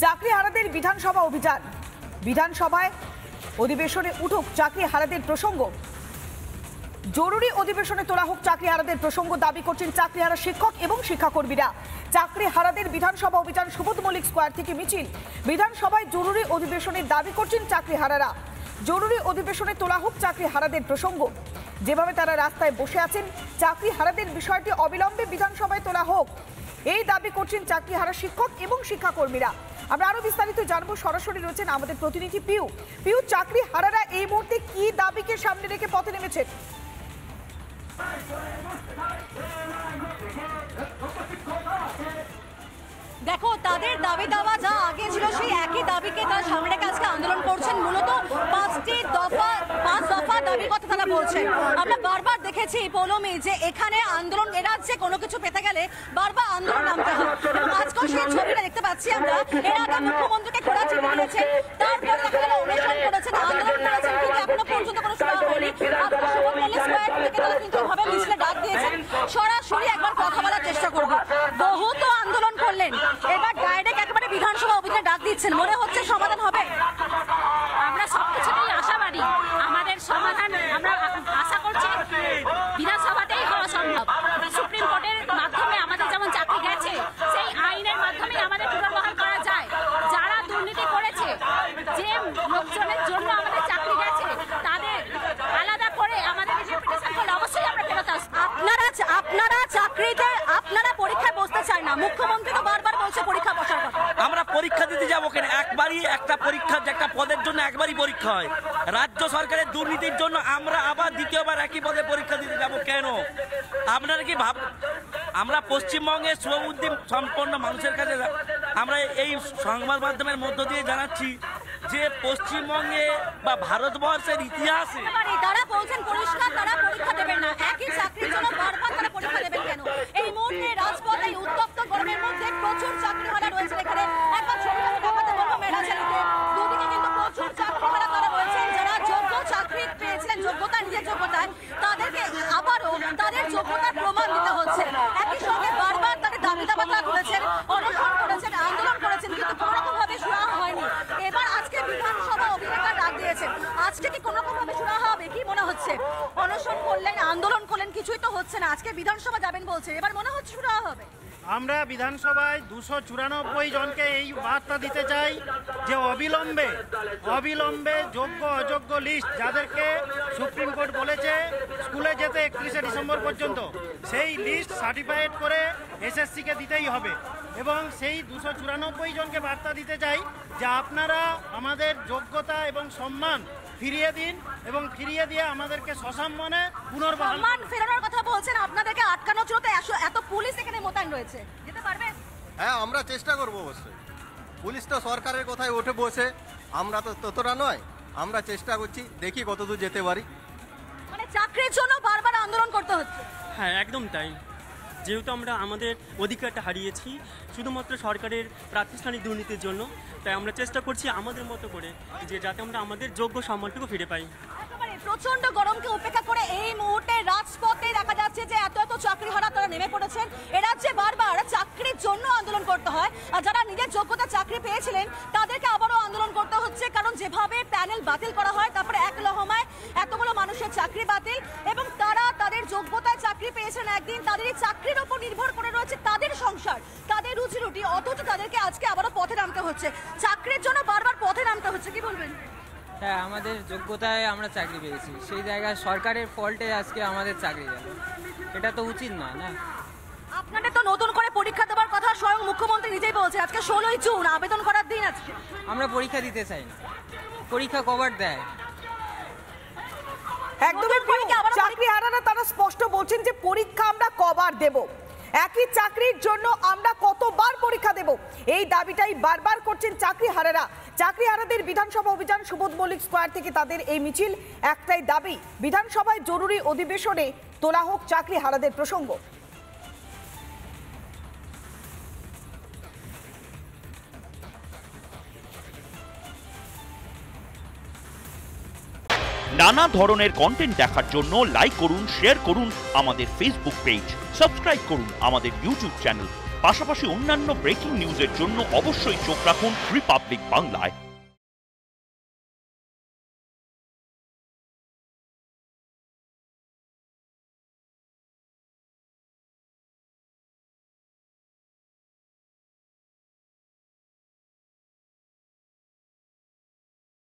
চাকরিহারাদের বিধানসভা অভিযান। বিধানসভায় অধিবেশনে উঠুক চাকরিহারাদের প্রসঙ্গ। জরুরি অধিবেশনে তোলা হোক চাকরিহারাদের প্রসঙ্গ দাবি করছেন চাকরিহারা শিক্ষক এবং শিক্ষাকর্মীরা। চাকরিহারাদের বিধানসভা অভিযান। সুবোধ মল্লিক স্কোয়ার থেকে মিছিল। বিধানসভায় জরুরি অধিবেশনের দাবি করছেন চাকরিহারারা। জরুরি অধিবেশনে তোলা হোক চাকরিহারাদের প্রসঙ্গ। যেভাবে তারা রাস্তায় বসে আছেন, চাকরিহারাদের বিষয়টি অবিলম্বে বিধানসভায় তোলা হোক, এই দাবি করছেন চাকরিহারা শিক্ষক এবং শিক্ষাকর্মীরা। আমরা আরো বিস্তারিত জানবো, সরাসরি রয়েছেন আমাদের প্রতিনিধি পিউ। পিউ, চাকরিহারারা এই মুহূর্তে কি দাবিকে সামনে রেখে পথে নেমেছেন? দেখো, তাদের দাবি দাওয়া যা আগে ছিল সেই একই দাবিকে তারা সামনে রেখে আজকে আন্দোলন করছেন। মূলত 5 দফা দাবির কথা তারা বলছেন। আমরা বারবার দেখেছি পৌলমী যে এখানে আন্দোলন, এ রাজ্যে কোনো কিছু পেতে গেলে বারবার আন্দোলন নামতে হয়। এবং আজকেও সেই ছবিটা দেখতে পাচ্ছি আমরা। এর আগে মুখ্যমন্ত্রীকে খোলা চিঠি দিয়েছেন, তারপরে দেখা গেল অনুসরণ করেছেন, আন্দোলন করেছেন, কিন্তু এখনো পর্যন্ত কোনো সুরাহা হয়নি। আজকে সুবোধ মল্লিক স্কোয়ার থেকে তারা কিন্তু এভাবে মিছিলে ডাক দিয়েছেন। সরাসরি একবার কথা বলার চেষ্টা করব। বহু তো আন্দোলন করলেন, এবার ডাইরেক্ট একেবারে বিধানসভা অভিযানে ডাক দিচ্ছেন। মনে হচ্ছে সমাধান হবে? আমরা সবকিছুতেই আশাবাদী। আমাদের সমাধান আমরা আশা করছি বিধানসভাতেই হওয়া সম্ভব। সুপ্রিম কোর্টের মাধ্যমে আমাদের যেমন চাকরি গেছে, সেই আইনের মাধ্যমে আমাদের পুনর্বহাল করা যায়। যারা দুর্নীতি করেছে, যে লোকজনের জন্য আমাদের চাকরি গেছে, তাদের আলাদা করে আমাদের পিটিশন করলে অবশ্যই আমরা ফেরত আসবো। আপনারা চাকরিতে আপনারা পরীক্ষায় বসতে চায় না, মুখ্যমন্ত্রী তো বারবার বলছে পরীক্ষা বসার কথা। আমরা পরীক্ষা দিতে যাবো কেন? একবারই একটা পরীক্ষা, যে একটা পদের জন্য একবারই পরীক্ষা হয়। রাজ্য সরকারের দুর্নীতির জন্য আমরা আবার দ্বিতীয়বার একই পদে পরীক্ষা দিতে যাব কেন? আপনারা কি আমরা পশ্চিমবঙ্গের সুবুদ্ধি সম্পন্ন মানুষের কাছে আমরা এই সংবাদ মাধ্যমের মধ্য দিয়ে জানাচ্ছি যে পশ্চিমবঙ্গে বা ভারতবর্ষের ইতিহাসে তারা বলছেন পরিষ্কার তারা পরীক্ষা দেবেন না। একই চাকরির জন্য বারবার তারা পরীক্ষা দেবেন কেন? এই মুহূর্তে রাজপথে এই উত্তপ্ত গরমের মধ্যে প্রচুর চাকরিহারা রয়েছে। এখানে একবার ছবিটা দেখাতে বলবো মেরাচালিতে। দুদিকে কিন্তু প্রচুর চাকরিহারা তারা রয়েছেন, যারা যোগ্য চাকরি পেয়েছিলেন যোগ্যতা, নিজের যোগ্যতায়, তাদেরকে আবারও তাদের যোগ্যতার প্রমাণ দিতে হচ্ছে। একই সঙ্গে বারবার তাদের দাবি দাবা তুলেছেন, অনশন করেছেন, আন্দোলন করেছেন, কিন্তু কোনো রকম ভাবে সুরাহা হয়নি। এবার আজকে বিধানসভা অভিযান ডাক দিয়েছেন। আজকে কি কোনো রকম ভাবে সুরাহা হবে? কি মনে হচ্ছে? অনশন করলেন, আন্দোলন করলেন, কিছুই তো হচ্ছে না। আজকে বিধানসভা যাবেন বলছে, এবার মনে হচ্ছে সুরাহা হবে। আমরা বিধানসভায় 294 জনকে এই বার্তা দিতে চাই যে অবিলম্বে যোগ্য অযোগ্য লিস্ট, যাদেরকে সুপ্রিম কোর্ট বলেছে স্কুলে যেতে 31শে ডিসেম্বর পর্যন্ত, সেই লিস্ট সার্টিফাইড করে এসএসসিকে দিতেই হবে। এবং সেই 294 জনকে বার্তা দিতে চাই যে আপনারা আমাদের যোগ্যতা এবং সম্মান ফিরিয়ে দিন, এবং ফিরিয়ে দিয়ে আমাদেরকে সসম্মানে পুনর্বহাল। সম্মান ফেরানোর কথা বলছেন, আপনাদেরকে আটকানোর জন্য এত পুলিশ এখানে মোতায়েন রয়েছে, যেতে পারবেন? হ্যাঁ, আমরা চেষ্টা করবো অবশ্যই। পুলিশ তো সরকারের কথায় উঠে বসে, আমরা তো ততটা নয়। আমরা চেষ্টা করছি, দেখি কতদূর যেতে পারি। মানে চাকরির জন্য বারবার আন্দোলন করতে হচ্ছে? হ্যাঁ, একদম তাই। যেহেতু আমরা আমাদের অধিকারটা হারিয়েছি শুধুমাত্র সরকারের প্রাতিষ্ঠানিক দুর্নীতির জন্য, তাই আমরা চেষ্টা করছি আমাদের মতো করে যে যাতে আমরা আমাদের যোগ্য সম্মানটুকু ফিরে পাই। প্রচন্ড গরমকে উপেক্ষা করে এই মুহূর্তে রাজপথে দেখা যাচ্ছে যে এত চাকরিহারা তারা নেমে পড়েছেন। এ রাজ্যে বারবার চাকরির জন্য আন্দোলন করতে হয়, আর যারা নিজের যোগ্যতা চাকরি পেয়েছিলেন তাদেরকে আবারও আন্দোলন করতে হচ্ছে। কারণ যেভাবে প্যানেল বাতিল করা হয়, তারপরে এক লহমায় এতগুলো মানুষের চাকরি বাতিল, এবং তারা তাদের যোগ্যতায় চাকরি পেয়েছেন একদিন, তাদের এই চাকরির উপর নির্ভর করে রয়েছে তাদের সংসার, তাদের রুজি রুটি, অথচ তাদেরকে আজকে আবারও পথে নামতে হচ্ছে। চাকরির জন্য বারবার পথে নামতে হচ্ছে, কি বলবেন? হ্যাঁ, আমাদের যোগ্যতায় আমরা চাকরি পেয়েছি, সেই জায়গায় সরকারের ফল্টে আজকে আমাদের চাকরি গেল, এটা তো উচিত নয় না। আপনাদের তো নতুন করে পরীক্ষা দেওয়ার কথা স্বয়ং মুখ্যমন্ত্রী নিজেই বলছে। আজকে 16ই জুন, আবেদন করার দিন আজকে। আমরা পরীক্ষা দিতে চাই না, পরীক্ষা কভার দেয়। একদমই চাকরিহারারা তারা স্পষ্ট বলছেন যে পরীক্ষা আমরা কভার দেব, একই চাকরির জন্য আমরা কতবার পরীক্ষা দেব, এই দাবিটাই বারবার করছেন চাকরিহারারা। চাকরিহারাদের বিধানসভা অভিযান। সুবোধ মল্লিক স্কোয়ার থেকে তাদের এই মিছিল। একটাই দাবি, বিধানসভায় জরুরি অধিবেশনে তোলা হোক চাকরিহারাদের প্রসঙ্গ। নানা ধরনের কন্টেন্ট দেখার জন্য লাইক করুন, শেয়ার করুন আমাদের ফেসবুক পেজ, সাবস্ক্রাইব করুন আমাদের ইউটিউব চ্যানেল। পাশাপাশি অন্যান্য ব্রেকিং নিউজের জন্য অবশ্যই চোখ রাখুন রিপাবলিক বাংলায়।